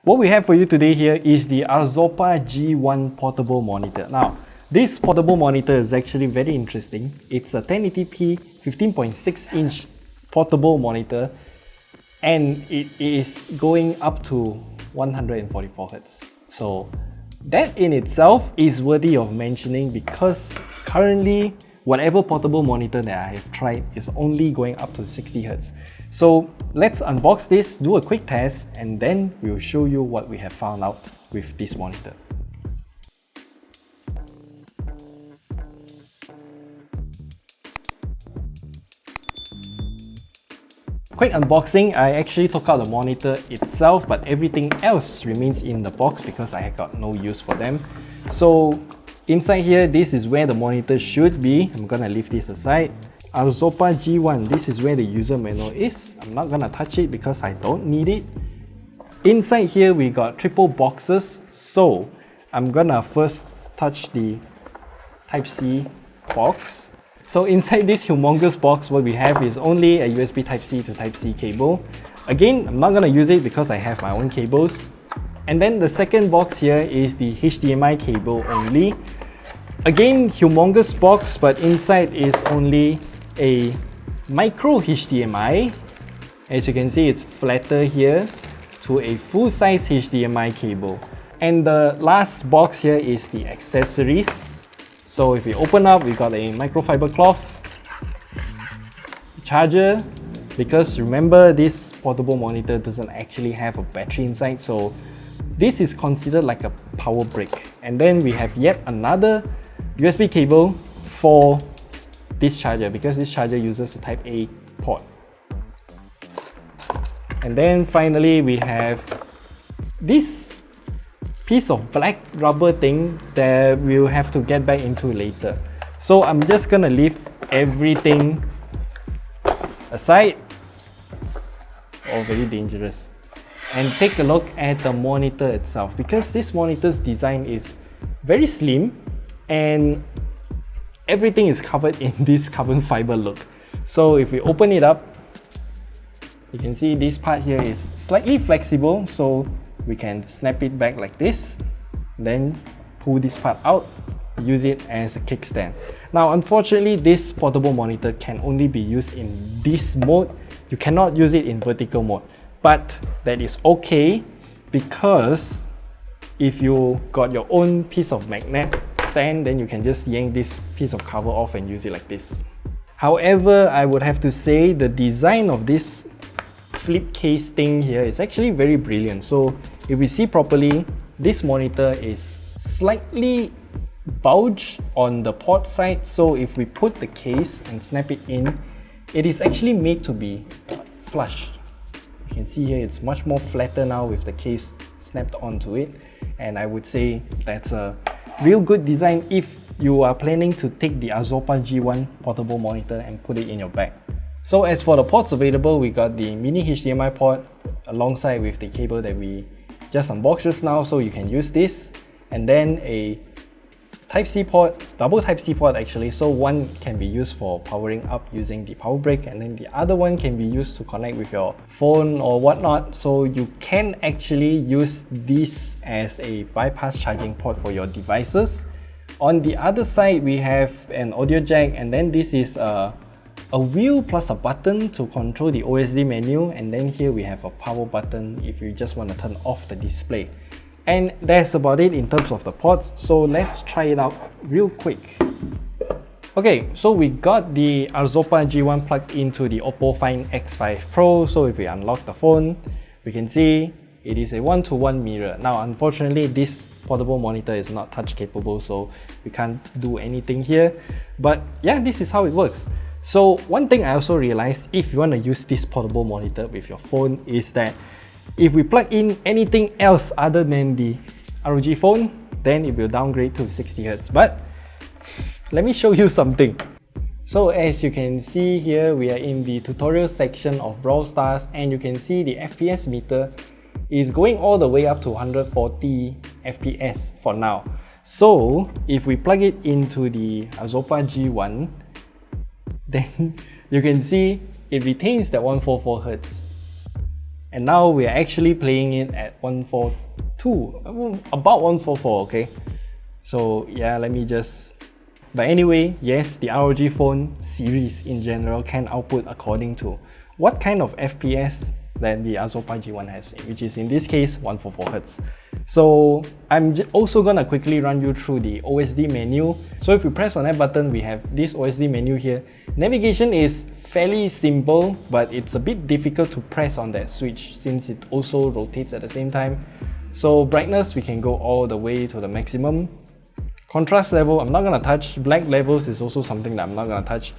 What we have for you today here is the Arzopa G1 portable monitor. Now, this portable monitor is actually very interesting. It's a 1080p 15.6 inch portable monitor and it is going up to 144 Hz. So that in itself is worthy of mentioning because currently whatever portable monitor that I have tried is only going up to 60 Hz. So let's unbox this, do a quick test, and then we'll show you what we have found out with this monitor. Quick unboxing, I actually took out the monitor itself, but everything else remains in the box because I got no use for them. So inside here, this is where the monitor should be. I'm gonna leave this aside. Arzopa G1, this is where the user manual is. I'm not gonna touch it because I don't need it. Inside here, we got triple boxes. So I'm gonna first touch the Type-C box. So inside this humongous box, what we have is only a USB Type-C to Type-C cable. Again, I'm not gonna use it because I have my own cables. And then the second box here is the HDMI cable only. Again, humongous box, but inside is only a micro HDMI. As you can see, it's flatter here to a full-size HDMI cable. And the last box here is the accessories. So if we open up, we got a microfiber cloth, charger, because remember this portable monitor doesn't actually have a battery inside, so this is considered like a power brick. And then we have yet another USB cable for this charger because this charger uses a Type-A port. And then finally we have this piece of black rubber thing that we'll have to get back into later. So I'm just gonna leave everything aside. Oh, very dangerous. And take a look at the monitor itself because this monitor's design is very slim and everything is covered in this carbon fiber look. So if we open it up, you can see this part here is slightly flexible, so we can snap it back like this, then pull this part out, use it as a kickstand. Now unfortunately, this portable monitor can only be used in this mode. You cannot use it in vertical mode, but that is okay because if you got your own piece of magnet stand, then you can just yank this piece of cover off and use it like this. However, I would have to say the design of this flip case thing here is actually very brilliant. So if we see properly, this monitor is slightly bulged on the port side. So if we put the case and snap it in, it is actually made to be flush. You can see here it's much more flatter now with the case snapped onto it. And I would say that's a real good design if you are planning to take the Arzopa G1 portable monitor and put it in your bag. So as for the ports available, we got the mini HDMI port alongside with the cable that we just unboxed just now, so you can use this. And then a Type-C port, double Type-C port actually, so one can be used for powering up using the power brick, and then the other one can be used to connect with your phone or whatnot. So you can actually use this as a bypass charging port for your devices. On the other side, we have an audio jack, and then this is a wheel plus a button to control the OSD menu, and then here we have a power button if you just want to turn off the display. And that's about it in terms of the ports, so let's try it out real quick. Okay, so we got the Arzopa G1 plugged into the Oppo Find X5 Pro. So if we unlock the phone, we can see it is a one-to-one mirror. Now unfortunately, this portable monitor is not touch capable, so we can't do anything here. But yeah, this is how it works. So one thing I also realized, if you want to use this portable monitor with your phone, is that if we plug in anything else other than the ROG phone, then it will downgrade to 60 Hz. But let me show you something. So as you can see here, we are in the tutorial section of Brawl Stars, and you can see the FPS meter is going all the way up to 140 FPS for now. So if we plug it into the Arzopa G1, then you can see it retains that 144 Hz. And now we're actually playing it at 142, about 144, okay? So yeah, let me just... But anyway, yes, the ROG phone series in general can output according to what kind of FPS that the Arzopa G1 has, which is in this case 144Hz. So I'm also gonna quickly run you through the OSD menu. So if you press on that button, we have this OSD menu here. Navigation is fairly simple, but it's a bit difficult to press on that switch since it also rotates at the same time. So brightness, we can go all the way to the maximum. Contrast level, I'm not gonna touch. Black levels is also something that I'm not gonna touch.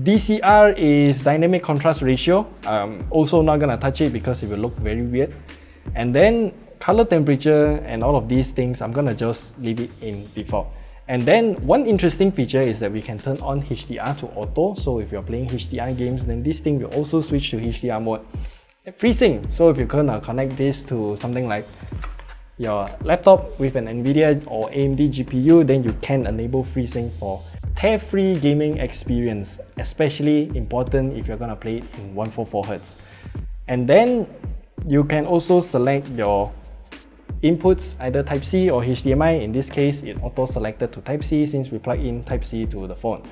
DCR is dynamic contrast ratio. I'm also not gonna touch it because it will look very weird. And then color temperature and all of these things, I'm gonna just leave it in default. And then one interesting feature is that we can turn on HDR to auto. So if you're playing HDR games, then this thing will also switch to HDR mode. FreeSync, so if you're gonna connect this to something like your laptop with an NVIDIA or AMD GPU, then you can enable FreeSync for tear-free gaming experience, especially important if you're gonna play it in 144Hz. And then you can also select your inputs, either Type-C or HDMI. In this case, it auto-selected to Type-C since we plug in Type-C to the phone.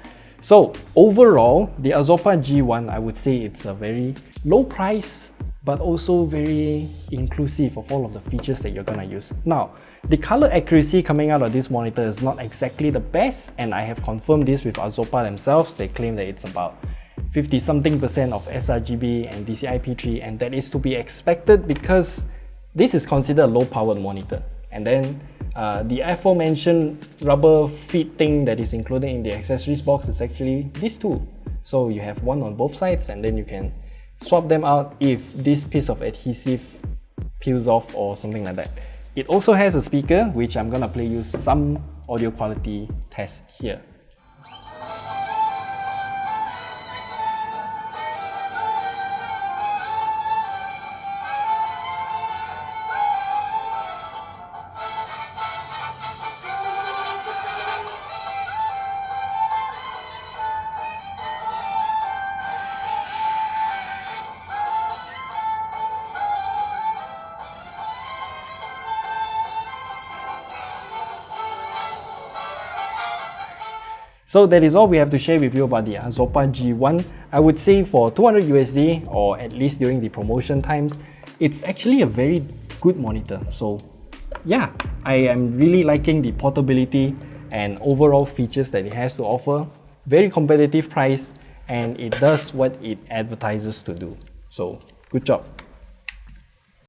So overall, the Arzopa G1, I would say it's a very low price, but also very inclusive of all of the features that you're gonna use. Now, the color accuracy coming out of this monitor is not exactly the best, and I have confirmed this with Arzopa themselves. They claim that it's about 50-something% of sRGB and DCI-P3, and that is to be expected because this is considered a low-powered monitor. And then the aforementioned rubber feet thing that is included in the accessories box is actually this too. So you have one on both sides, and then you can swap them out if this piece of adhesive peels off or something like that. It also has a speaker, which I'm gonna play you some audio quality tests here. So that is all we have to share with you about the Arzopa G1. I would say for 200 USD, or at least during the promotion times, it's actually a very good monitor. So yeah, I am really liking the portability and overall features that it has to offer. Very competitive price, and it does what it advertises to do. So good job.